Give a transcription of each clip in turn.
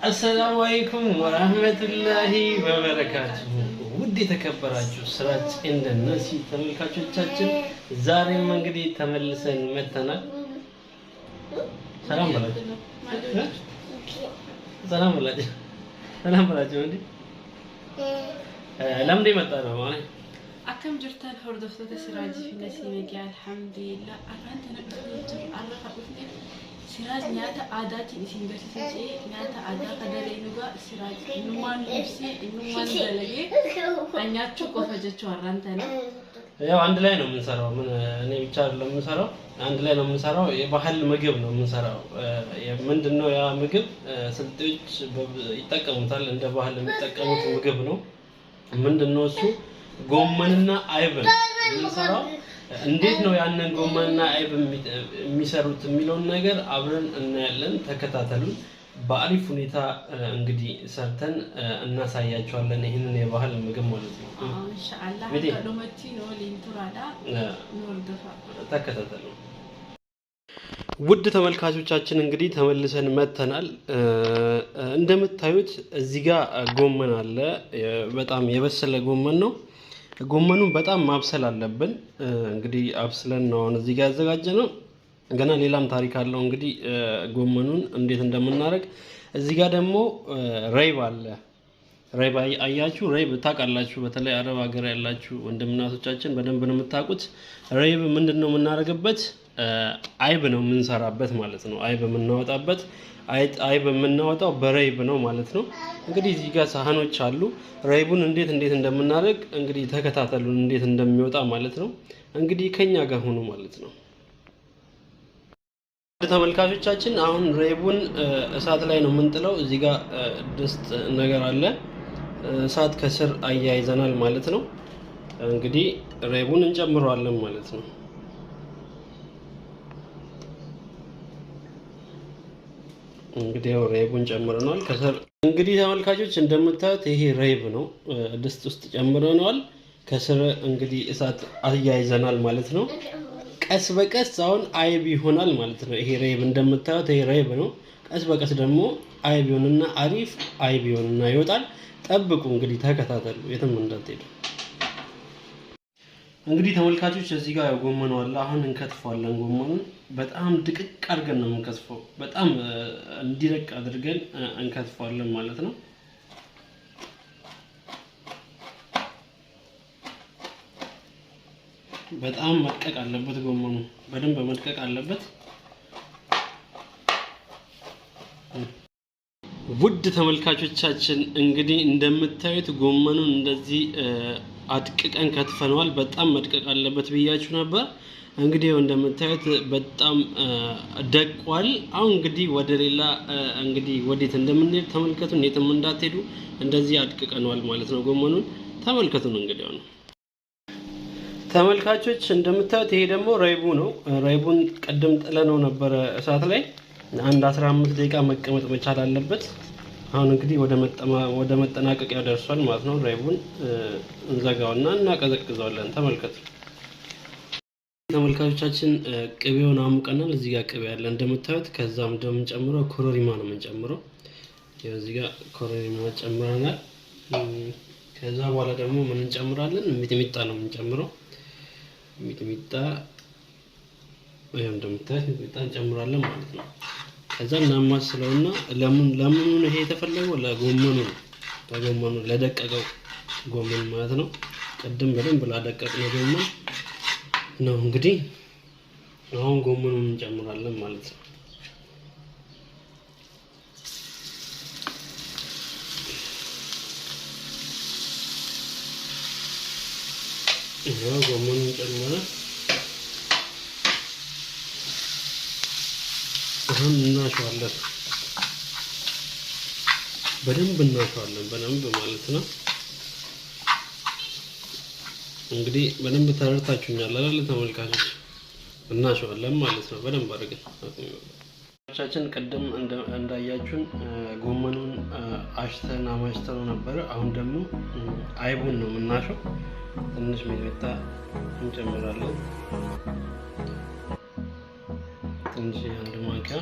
السلام عليكم ورحمة الله وبركاته. ودي تكبراችሁ ስራች እንደነሲ ተመልካቾቻችን ዛሬም እንግዲህ ተመልሰን መተናል። ሰላም በላችሁ። ሰላም በላችሁ። ሰላም በላችሁ እንዴ ለምን መጣ ነው ማለት أكم جرتان هردفت سراج في نسيمك يا الحمد لله أنت نقدر أعرف أقولك سراج نياتا عاداتي نسيم بس سجى نياتا عادات كدري نوجا سراج نمان نفسي نمان دلقي أنيات شو كوفجت شو أرانتنا ያው አንድ ላይ ነው የምንሰራው ምን እኔ ብቻ አይደለም የምንሰራው አንድ ላይ ነው የምንሰራው የባህል ምግብ ነው የምንሰራው ምንድነው ያ ምግብ ስልጤዎች ይጠቀሙታል እንደ ባህል የሚጠቀሙት ምግብ ነው ምንድነው እሱ ጎመንና አይብ የምንሰራው እንዴት ነው ያንን ጎመንና አይብ የሚሰሩት የሚለውን ነገር አብረን እናያለን ተከታተሉን በአሪፍ ሁኔታ እንግዲህ ሰርተን እናሳያቸዋለን ይሄንን የባህል ምግብ ማለት ነው ኢንሻአላህ ከዶመቲ ነው ሊንቱራዳ ኖርደፋ ተከታተሉ ውድ ተመልካቾቻችን እንግዲህ ተመልሰን መተናል እንደምታዩት እዚህ ጋር ጎመን አለ በጣም የበሰለ ጎመን ነው ጎመኑን በጣም ማብሰል አለብን እንግዲህ አብስለን ነው እዚህ ጋር ያዘጋጀነው ገና ሌላም ታሪክ አለው እንግዲህ ጎመኑን እንዴት እንደምናረግ እዚህ ጋር ደግሞ ራይብ አለ ራይብ አያችሁ ራይብ ታውቃላችሁ በተለይ አረብ ሀገር ያላችሁ ወንድምናቶቻችን በደንብ ነው የምታውቁት ራይብ ምንድነው የምናረግበት አይብ ነው የምንሰራበት ማለት ነው አይብ የምናወጣበት አይብ የምናወጣው በራይብ ነው ማለት ነው እንግዲህ እዚህ ጋር ሳህኖች አሉ ራይቡን እንዴት እንደምናረግ እንግዲህ ተከታተሉን እንዴት እንደሚወጣ ማለት ነው እንግዲህ ከኛ ጋር ሆኖ ማለት ነው ተመልካቾቻችን አሁን ራይቡን እሳት ላይ ነው የምንጥለው እዚህ ጋር ድስት ነገር አለ እሳት ከስር አያይዘናል ማለት ነው እንግዲህ ራይቡን እንጨምረዋለን ማለት ነው እንግዲህ ራይቡን ጨምረናል ከስር እንግዲህ ተመልካቾች እንደምታዩት ይሄ ራይብ ነው ድስት ውስጥ ጨምረናል ከስር እንግዲህ እሳት አያይዘናል ማለት ነው ቀስ በቀስ አሁን አይብ ይሆናል ማለት ነው ይሄ ራይብ እንደምታዩት ይሄ ራይብ ነው ቀስ በቀስ ደግሞ አይብ ይሆንና አሪፍ አይብ ይሆንና ይወጣል ጠብቁ እንግዲህ ተከታተሉ የትም እንዳትሄዱ እንግዲህ ተመልካቾች እዚህ ጋር ጎመኑ አለ አሁን እንከትፈዋለን ጎመኑን በጣም ድቅቅ አድርገን ነው የምንከትፈው በጣም እንዲረቅ አድርገን እንከትፈዋለን ማለት ነው በጣም መድቀቅ አለበት ጎመኑ በደንብ መድቀቅ አለበት ውድ ተመልካቾቻችን እንግዲህ እንደምታዩት ጎመኑን እንደዚህ አድቅቀን ከትፈነዋል በጣም መድቀቅ አለበት ብያችሁ ነበር እንግዲህ እንደምታዩት በጣም ደቋል አሁን እንግዲህ ወደ ሌላ እንግዲህ ወዴት እንደምንሄድ ተመልከቱ የትም እንዳትሄዱ እንደዚህ አድቅቀነዋል ማለት ነው ጎመኑን ተመልከቱን እንግዲህ ነው ተመልካቾች እንደምታዩት ይሄ ደግሞ ራይቡ ነው ራይቡን ቀደም ጥለነው ነበር እሳት ላይ አንድ 15 ደቂቃ መቀመጥ መቻል አለበት አሁን እንግዲህ ወደ መጠናቀቂያው ደርሷል ማለት ነው ራይቡን እንዘጋውና እናቀዘቅዘዋለን ተመልከቱ ተመልካቾቻችን ቅቤውን አሙቀናል እዚህ ጋር ቅቤ ያለ እንደምታዩት ከዛም ደግሞ ጨምረው ኮረሪማ ነው የምንጨምረው ያው እዚህ ጋር ኮረሪማ ጨምረናል ከዛ በኋላ ደግሞ ምን እንጨምራለን ሚጥሚጣ ነው የምንጨምረው ሚጥሚጣ ወይም እንደምታዩት ሚጥሚጣ እንጨምራለን ማለት ነው ከዛ እናማስለውና ለምን ይሄ የተፈለገው ለጎመኑ ለደቀቀው ጎመን ማለት ነው ቀደም በደንብ ላደቀቅነው ጎመን ነው እንግዲህ አሁን ጎመኑን እንጨምራለን ማለት ነው ይሄው ጎመኑን ጨምረን አሁን እናሸዋለን በደንብ ማለት ነው እንግዲህ በደንብ ተረድታችሁኛል አይደል ተመልካቾች እናሸዋለን ማለት ነው በደንብ አድርገን ቻችን ቀደም እንዳያችሁን ጎመኑን አሽተን አማሽተን ነበር አሁን ደግሞ አይቡን ነው የምናሸው ትንሽ ሚጥሚጣ እንጨምራለን ትንሽ አንድ ማንኪያ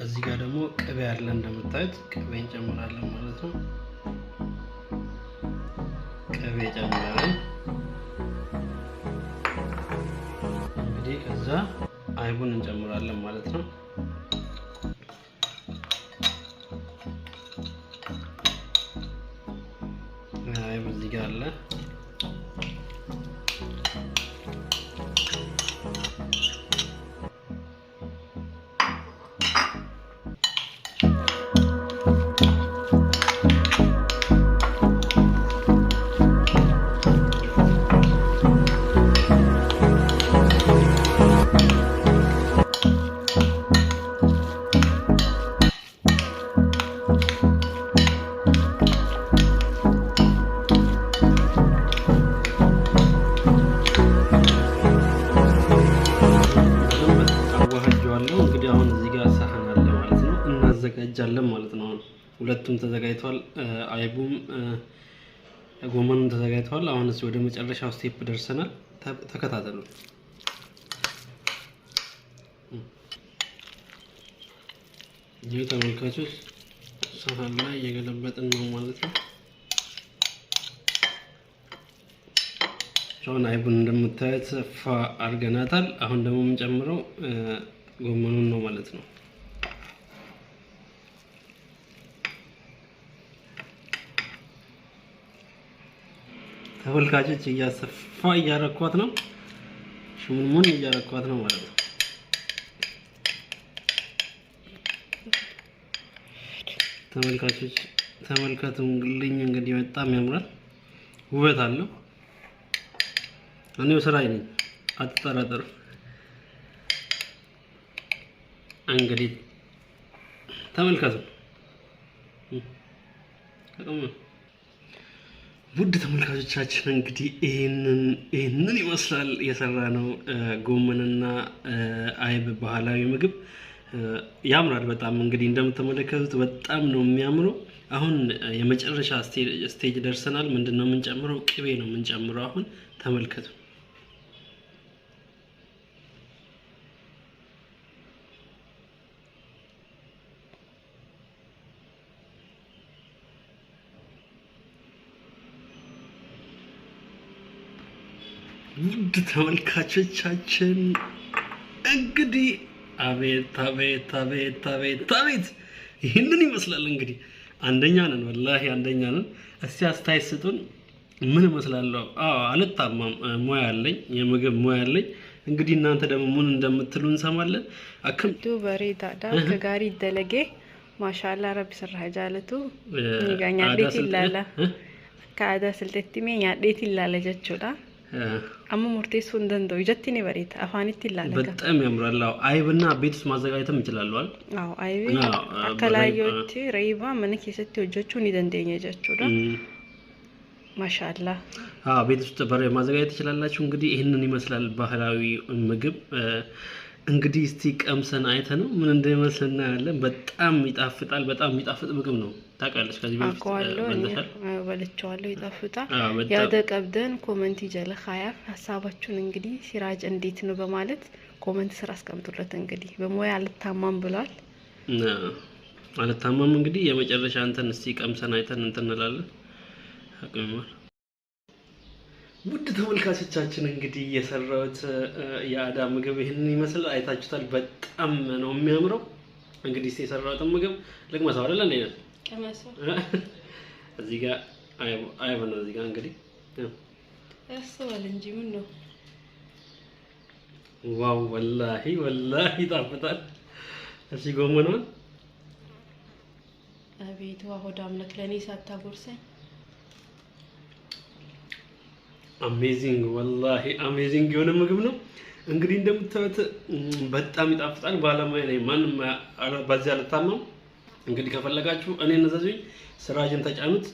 እዚህ ጋር ደግሞ ቅቤ አለ እንደምታዩት ቅቤ እንጨምራለን ማለት ነው። ቅቤ ጨምረን እንግዲህ ከዛ አይቡን እንጨምራለን ማለት ነው። አይቡ እዚህ ጋር አለ። እንግዲህ አሁን እዚህ ጋር ሳህን አለ ማለት ነው። እናዘጋጃለን ማለት ነው። አሁን ሁለቱም ተዘጋጅቷል። አይቡም ጎመኑም ተዘጋጅቷል። አሁን እዚህ ወደ መጨረሻው ስቴፕ ደርሰናል። ተከታተሉ። ይህ ተመልካቾች ሳህን ላይ እየገለበጥን ነው ማለት ነው። አሁን አይቡን እንደምታዩት ሰፋ አድርገናታል። አሁን ደግሞ የምንጨምረው ጎመኑን ነው ማለት ነው። ተመልካቾች እያሰፋ እያረኳት ነው። ሽሙንሙን እያረኳት ነው ማለት ነው። ተመልካቾች ተመልከቱልኝ። እንግዲህ በጣም ያምራል፣ ውበት አለው። እኔው ስራዬ ነኝ አትጠራጠሩ። እንግዲህ ተመልከቱ። ውድ ተመልካቾቻችን እንግዲህ ይሄንን ይመስላል የሰራነው ጎመንና አይብ ባህላዊ ምግብ። ያምራል በጣም እንግዲህ እንደምትመለከቱት በጣም ነው የሚያምረው። አሁን የመጨረሻ ስቴጅ ደርሰናል። ምንድነው የምንጨምረው? ቅቤ ነው የምንጨምረው። አሁን ተመልከቱ። ውድ ተመልካቾቻችን እንግዲህ አቤት አቤት አቤት አቤት አቤት ይሄንን ይመስላል። እንግዲህ አንደኛ ነን፣ ወላሂ አንደኛ ነን። እስቲ አስተያየት ስጡን። ምን እመስላለሁ? አልታማም፣ ሙያ አለኝ፣ የምግብ ሙያ አለኝ። እንግዲህ እናንተ ደግሞ ምን እንደምትሉ እንሰማለን። አከምቱ በሬዳዳ ከጋሪ ደለጌ ማሻአላ ረቢ ሰራህ ጃለቱ ይጋኛ ዴት ይላላ ካዳ ስልጤቲሜ ያዴት ይላላ ጀቹዳ አሙ ሙርቴሱ እንደንዶ ይጀቲኔ በሬት አፋኒት ይላል። በጣም ያምራል። አይብና ቤት ውስጥ ማዘጋጀትም ይችላል አይደል? አዎ አይብ አከላዮቲ ረይባ ምን ከሰቲ ወጆቹን ይደንደኛ ጀቹዳ ማሻአላ ቤት ውስጥ በሬ ማዘጋጀት ይችላልላችሁ። እንግዲህ ይሄንን ይመስላል ባህላዊ ምግብ። እንግዲህ እስቲ ቀምሰን አይተነው ምን እንደሚመስል እናያለን። በጣም ይጣፍጣል። በጣም የሚጣፍጥ ምግብ ነው። ታውቃለች ከዚህ በፊት በልቼዋለሁ። ይጣፍጣል። ያደቀብደን ኮሜንት ይጀለ ኻያፍ ሐሳባችሁን እንግዲህ ሲራጅ እንዴት ነው በማለት ኮሜንት ስራ አስቀምጡለት። እንግዲህ በሞያ አልታማም ብሏል። አልታማም እንግዲህ የመጨረሻ እንትን እስቲ ቀምሰን አይተን እንትን እንላለን። አቀመማል። ውድ ተመልካቾቻችን እንግዲህ የሰራሁት የአዳ ምግብ ይሄንን ይመስል አይታችሁታል። በጣም ነው የሚያምረው። እንግዲህ እስቲ የሰራሁት ምግብ ልቅመሰው አይደል እንዴ? ቀመሰው። እዚህ ጋር አይብ ነው። እዚህ ጋር እንግዲህ ያስዋል እንጂ ምን ነው። ዋው ወላሂ ወላሂ ይጣፍጣል። እሺ ጎመኑን አቤት ወሆዳም ነክ ለኔ ሳታጎርሰኝ አሜዚንግ ወላሂ አሜዚንግ የሆነ ምግብ ነው። እንግዲህ እንደምታዩት በጣም ይጣፍጣል። ባለሙያ ነኝ፣ ማንም በዚህ አልታማም። እንግዲህ ከፈለጋችሁ እኔን እዘዙኝ፣ ስራጅን ተጫኑት።